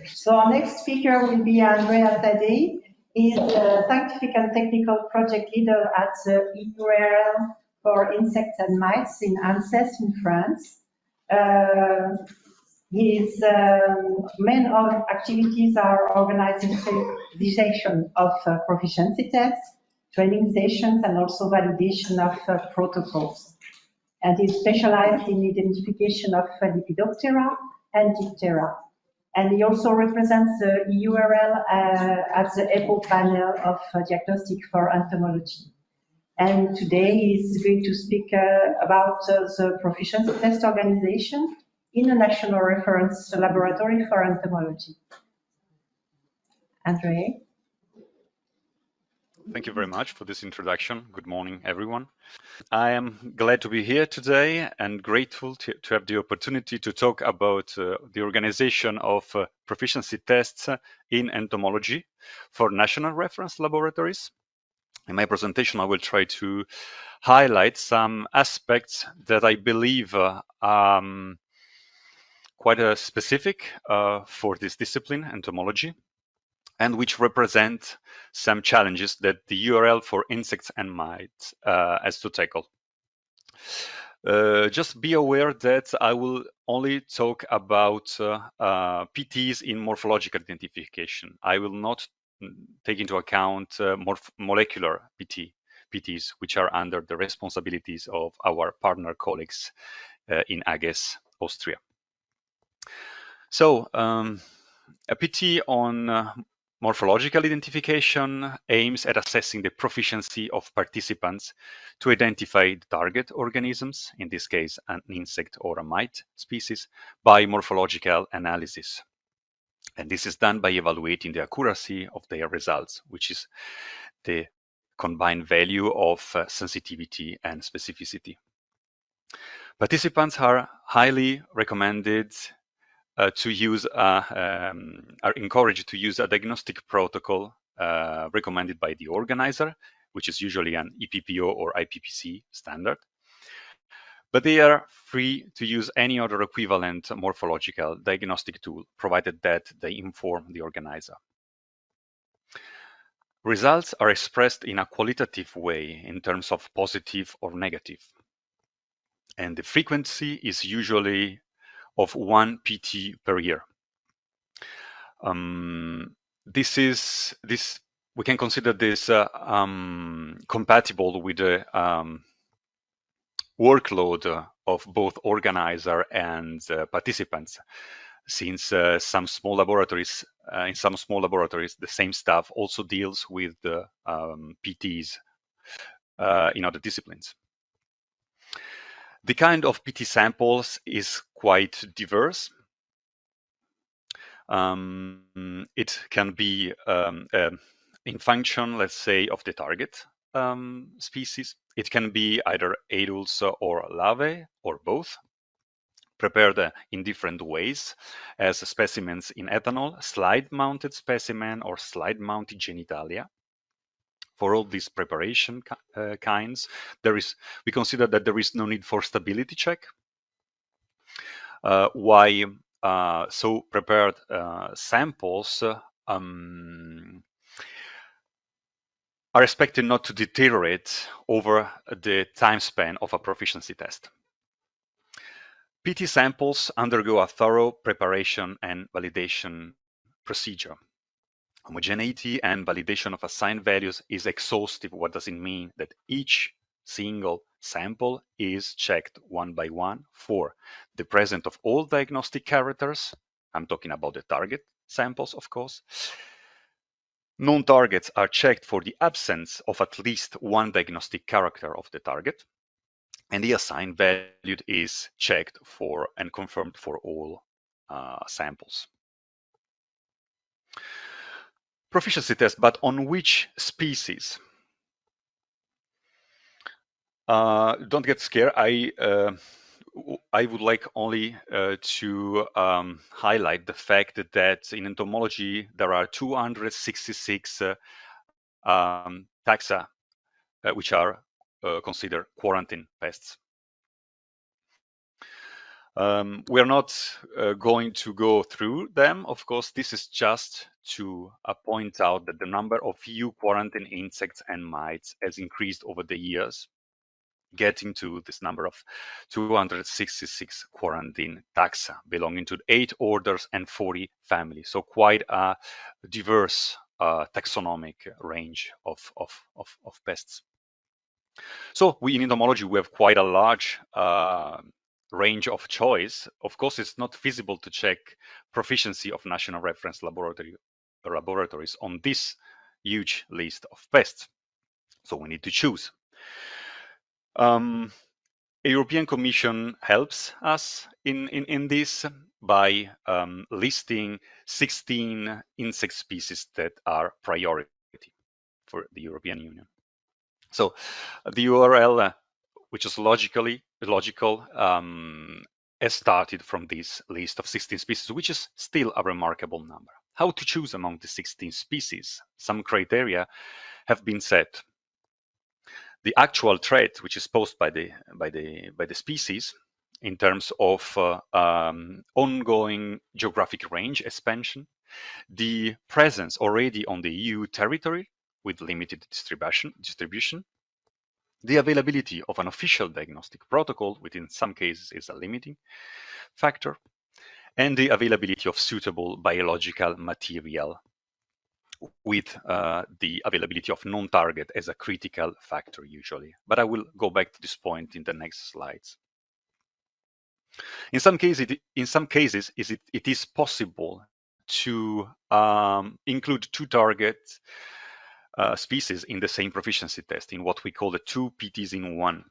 So our next speaker will be Andrea Taddei. He is a scientific and technical project leader at the EURL for insects and mites in ANSES in France. His main activities are organization of proficiency tests, training sessions, and also validation of protocols. And he's specialized in identification of Lepidoptera and Diptera. And he also represents the EURL at the EPPO panel of Diagnostic for entomology. And today he's going to speak about the Proficiency test organization in a national reference laboratory for entomology. Andre? Thank you very much for this introduction. Good morning, everyone. I am glad to be here today and grateful to have the opportunity to talk about the organization of proficiency tests in entomology for national reference laboratories. In my presentation, I will try to highlight some aspects that I believe quite specific for this discipline, entomology, and which represent some challenges that the EURL for insects and mites has to tackle. Just be aware that I will only talk about PTs in morphological identification. I will not take into account molecular PTs, which are under the responsibilities of our partner colleagues in AGES, Austria. So a PT on morphological identification aims at assessing the proficiency of participants to identify the target organisms, in this case an insect or a mite species, by morphological analysis. And this is done by evaluating the accuracy of their results, which is the combined value of sensitivity and specificity. Participants are highly recommended are encouraged to use a diagnostic protocol recommended by the organizer, which is usually an EPPO or IPPC standard. But they are free to use any other equivalent morphological diagnostic tool, provided that they inform the organizer. Results are expressed in a qualitative way in terms of positive or negative. And the frequency is usually of 1 PT per year. We can consider this compatible with the workload of both organizer and participants, since in some small laboratories, the same staff also deals with the PTs in other disciplines. The kind of PT samples is quite diverse. It can be in function, let's say, of the target species. It can be either adults or larvae or both, prepared in different ways as specimens in ethanol, slide-mounted specimen, or slide-mounted genitalia. For all these preparation kinds, we consider that there is no need for stability check. Why so prepared samples are expected not to deteriorate over the time span of a proficiency test. PT samples undergo a thorough preparation and validation procedure. Homogeneity and validation of assigned values is exhaustive. What does it mean? That each single sample is checked one by one for the presence of all diagnostic characters. I'm talking about the target samples, of course. Known targets are checked for the absence of at least one diagnostic character of the target. And the assigned value is checked for and confirmed for all samples. Proficiency test, but on which species? Don't get scared. I would like only to highlight the fact that in entomology there are 266 taxa which are considered quarantine pests. We are not going to go through them. Of course, this is just to point out that the number of EU quarantine insects and mites has increased over the years, getting to this number of 266 quarantine taxa belonging to 8 orders and 40 families. So quite a diverse taxonomic range of pests. So we in entomology, we have quite a large range of choice. Of course, it's not feasible to check proficiency of national reference laboratories on this huge list of pests. So we need to choose. A European Commission helps us in this by listing 16 insect species that are priority for the European Union. So the URL, which is logical, has started from this list of 16 species, which is still a remarkable number. How to choose among the 16 species? Some criteria have been set. The actual threat, which is posed by the species, in terms of ongoing geographic range expansion, the presence already on the EU territory with limited distribution, the availability of an official diagnostic protocol, which in some cases is a limiting factor, and the availability of suitable biological material, with the availability of non-target as a critical factor usually. But I will go back to this point in the next slides. In some cases, it is possible to include 2 target species in the same proficiency test, in what we call the 2 PTs in 1.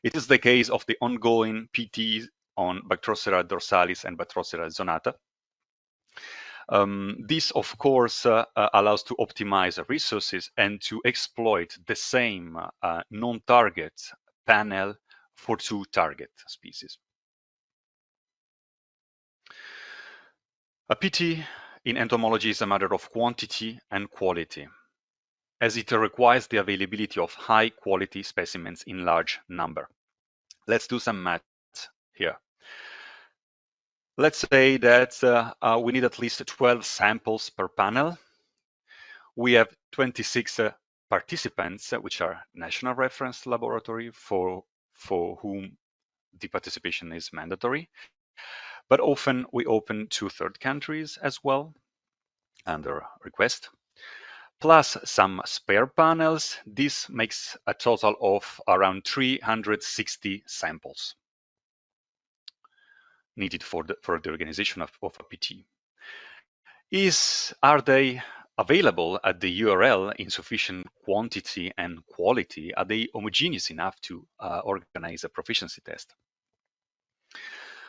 It is the case of the ongoing PT on Bactrocera dorsalis and Bactrocera zonata. This, of course, allows to optimize resources and to exploit the same non-target panel for 2 target species. A PT in entomology is a matter of quantity and quality, as it requires the availability of high-quality specimens in large number. Let's do some math here. Let's say that we need at least 12 samples per panel. We have 26 participants, which are national reference laboratory for whom the participation is mandatory. But often we open to third countries as well under request, plus some spare panels. This makes a total of around 360 samples needed for the organization of a PT. Are they available at the URL in sufficient quantity and quality? Are they homogeneous enough to organize a proficiency test?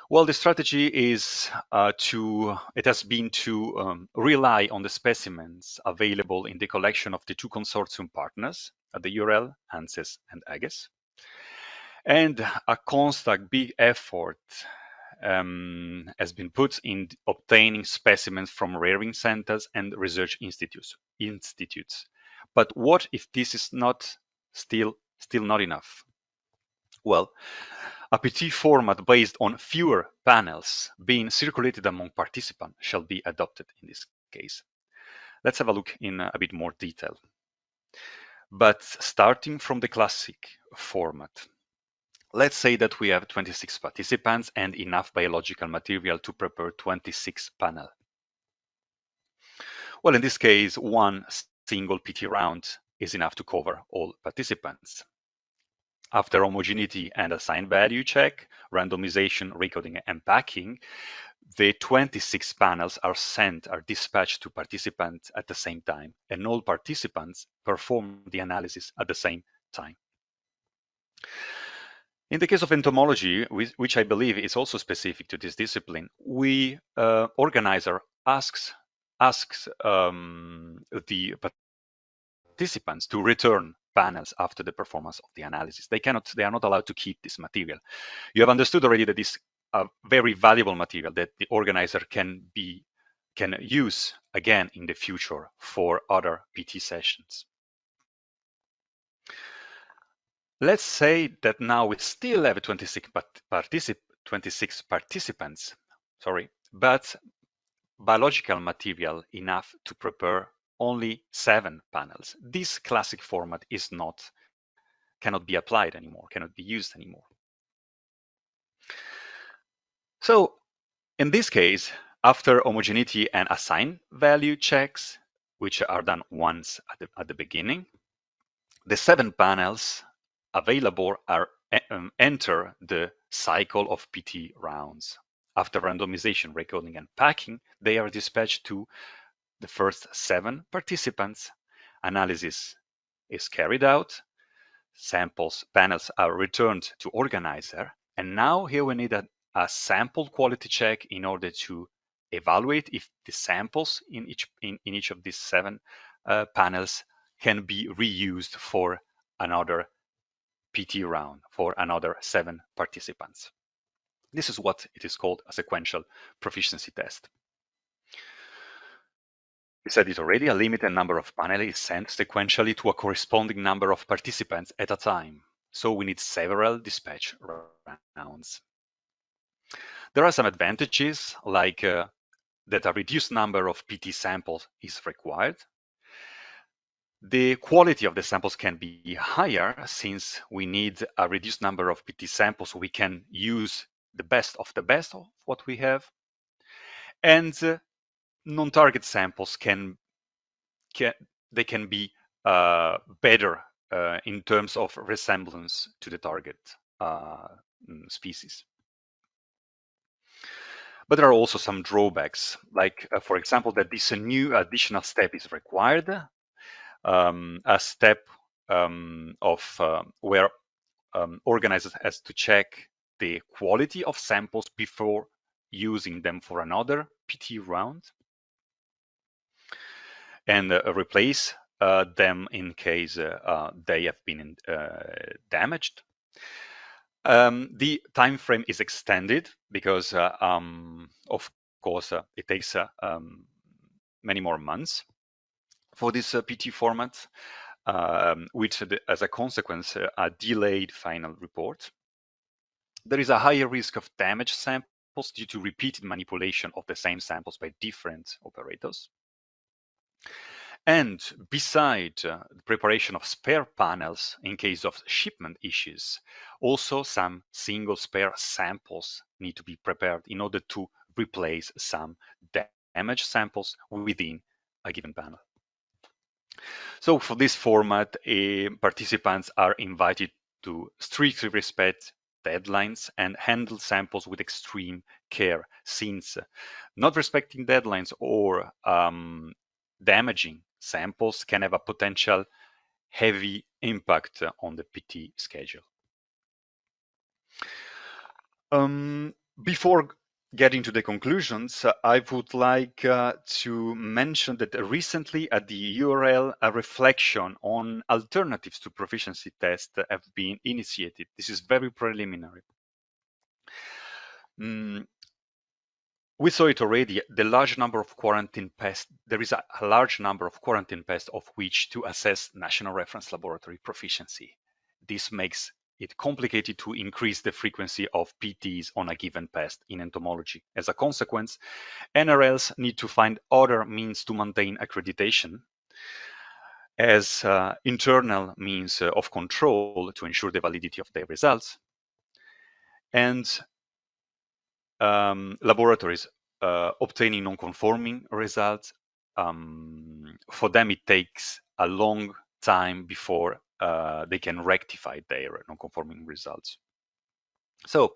Well, the strategy has been to rely on the specimens available in the collection of the 2 consortium partners at the EURL-ANSES and EGES, and a constant big effort has been put in obtaining specimens from rearing centers and research institutes. But what if this is still not enough? Well, a PT format based on fewer panels being circulated among participants shall be adopted in this case. Let's have a look in a bit more detail. But starting from the classic format, let's say that we have 26 participants and enough biological material to prepare 26 panels. Well, in this case, 1 single PT round is enough to cover all participants. After homogeneity and assigned value check, randomization, recoding, and packing, the 26 panels are dispatched to participants at the same time, and all participants perform the analysis at the same time. In the case of entomology, which I believe is also specific to this discipline, organizer asks the participants to return panels after the performance of the analysis. They are not allowed to keep this material. You have understood already that this very valuable material that the organizer can use again in the future for other PT sessions. Let's say that now we still have 26 26 participants, but biological material enough to prepare only 7 panels. This classic format cannot be applied anymore, cannot be used anymore. So in this case, after homogeneity and assign value checks, which are done once at the beginning, the 7 panels available are enter the cycle of PT rounds. After randomization, recoding, and packing, they are dispatched to the first 7 participants. Analysis is carried out. Panels are returned to organizer. And now here we need a sample quality check in order to evaluate if the samples in each of these 7 panels can be reused for another PT round for another 7 participants. This is what it is called a sequential proficiency test. We said it already, a limited number of panels is sent sequentially to a corresponding number of participants at a time. So we need several dispatch rounds. There are some advantages, like that a reduced number of PT samples is required. The quality of the samples can be higher since we need a reduced number of PT samples so we can use the best of what we have. And non-target samples can be better in terms of resemblance to the target species. But there are also some drawbacks, like for example, that this new additional step is required, a step where organizers has to check the quality of samples before using them for another PT round, and replace them in case they have been damaged. The time frame is extended because, of course, it takes many more months for this PT format, which as a consequence, a delayed final report. There is a higher risk of damaged samples due to repeated manipulation of the same samples by different operators. And beside the preparation of spare panels in case of shipment issues, also some single spare samples need to be prepared in order to replace some damaged samples within a given panel. So for this format, participants are invited to strictly respect deadlines and handle samples with extreme care, since not respecting deadlines or damaging samples can have a potential heavy impact on the PT schedule. Before getting to the conclusions, I would like to mention that recently at the EURL, a reflection on alternatives to proficiency tests have been initiated. This is very preliminary. We saw it already, the large number of quarantine pests. There is a large number of quarantine pests of which to assess national reference laboratory proficiency. This makes it complicated to increase the frequency of PTs on a given pest in entomology. As a consequence, NRLs need to find other means to maintain accreditation as internal means of control to ensure the validity of their results. And laboratories obtaining non-conforming results, for them it takes a long time before they can rectify their non-conforming results. So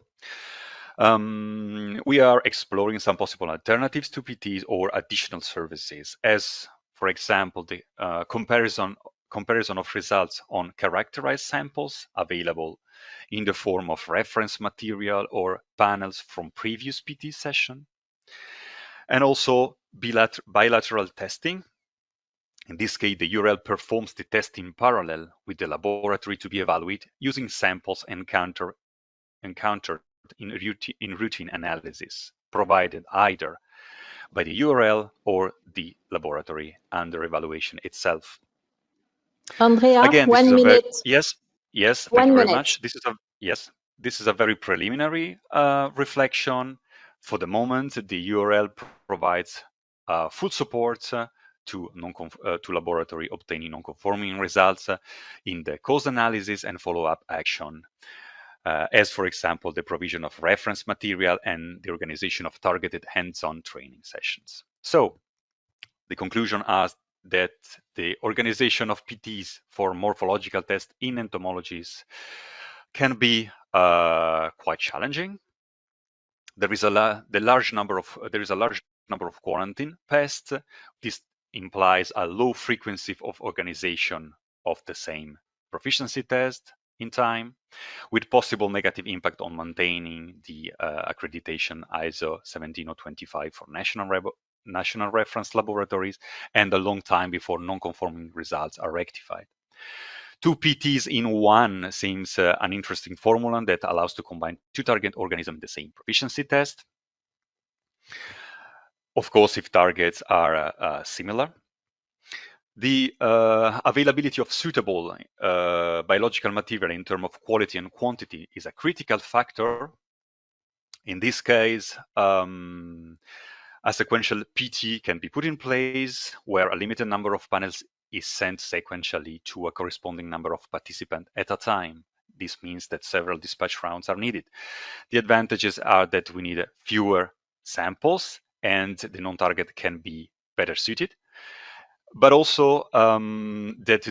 we are exploring some possible alternatives to PTs or additional services, as for example the comparison of results on characterized samples available in the form of reference material or panels from previous PT session, and also bilateral testing. In this case, the EURL performs the test in parallel with the laboratory to be evaluated using samples encountered in routine analysis, provided either by the EURL or the laboratory under evaluation itself. Andrea, again, 1 minute. Yes, thank you very much. This is a yes. this is a very preliminary reflection. For the moment, the URL provides full support to laboratory obtaining non-conforming results in the cause analysis and follow-up action, as for example, the provision of reference material and the organization of targeted hands-on training sessions. So the conclusion is that the organization of PTs for morphological tests in entomologies can be quite challenging. There is a large number of quarantine pests. This implies a low frequency of organization of the same proficiency test in time, with possible negative impact on maintaining the accreditation ISO 17025 for national reference laboratories, and a long time before non-conforming results are rectified. 2 PTs in one seems an interesting formula that allows to combine 2 target organisms in the same proficiency test. Of course, if targets are similar. The availability of suitable biological material in terms of quality and quantity is a critical factor. In this case, a sequential PT can be put in place where a limited number of panels is sent sequentially to a corresponding number of participants at a time. This means that several dispatch rounds are needed. The advantages are that we need fewer samples and the non-target can be better suited, but also that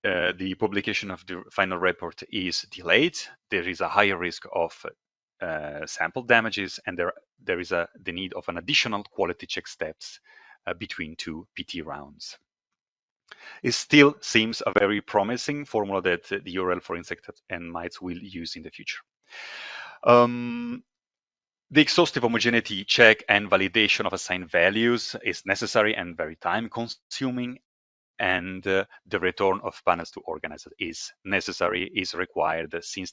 the publication of the final report is delayed. There is a higher risk of sample damages, and there is the need of an additional quality check steps between 2 PT rounds. It still seems a very promising formula that the URL for insects and mites will use in the future. The exhaustive homogeneity check and validation of assigned values is necessary and very time consuming, and the return of panels to organizers is required, since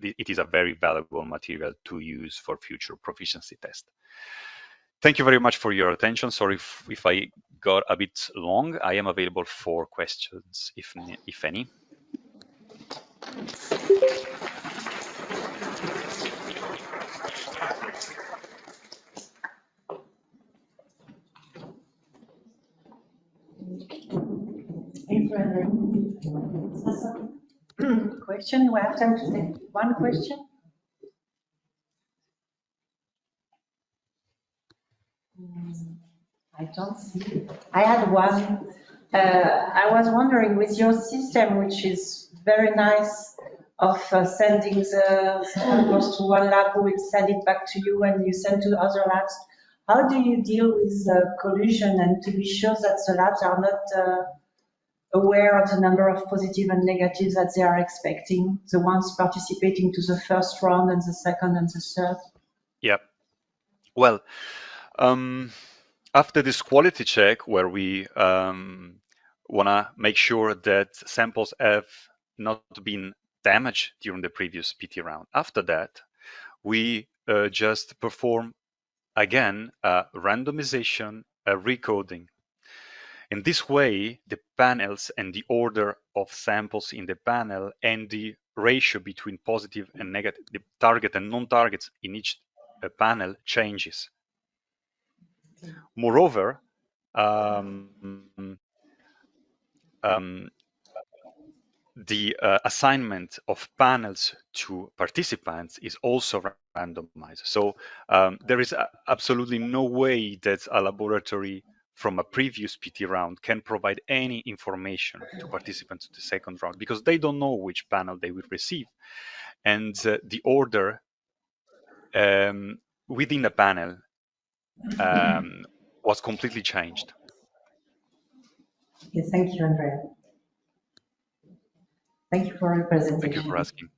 it is a very valuable material to use for future proficiency tests. Thank you very much for your attention. Sorry if I got a bit long. I am available for questions, if any. Question? We have time to take one question. I don't see. I had one. I was wondering, with your system, which is very nice, of sending the samples to one lab who will send it back to you and you send to other labs, how do you deal with collusion and to be sure that the labs are not aware of the number of positive and negatives that they are expecting, the ones participating to the first round and the second and the third? Yeah. Well, after this quality check, where we want to make sure that samples have not been damaged during the previous PT round, after that, we just perform again a randomization, a recoding. In this way, the panels and the order of samples in the panel and the ratio between positive and negative, the target and non-targets in each panel changes. Moreover, the assignment of panels to participants is also randomized. So there is absolutely no way that a laboratory from a previous PT round can provide any information to participants to the second round, because they don't know which panel they will receive. And the order within the panel was completely changed. Okay, thank you, Andrea. Thank you for your presentation. Thank you for asking.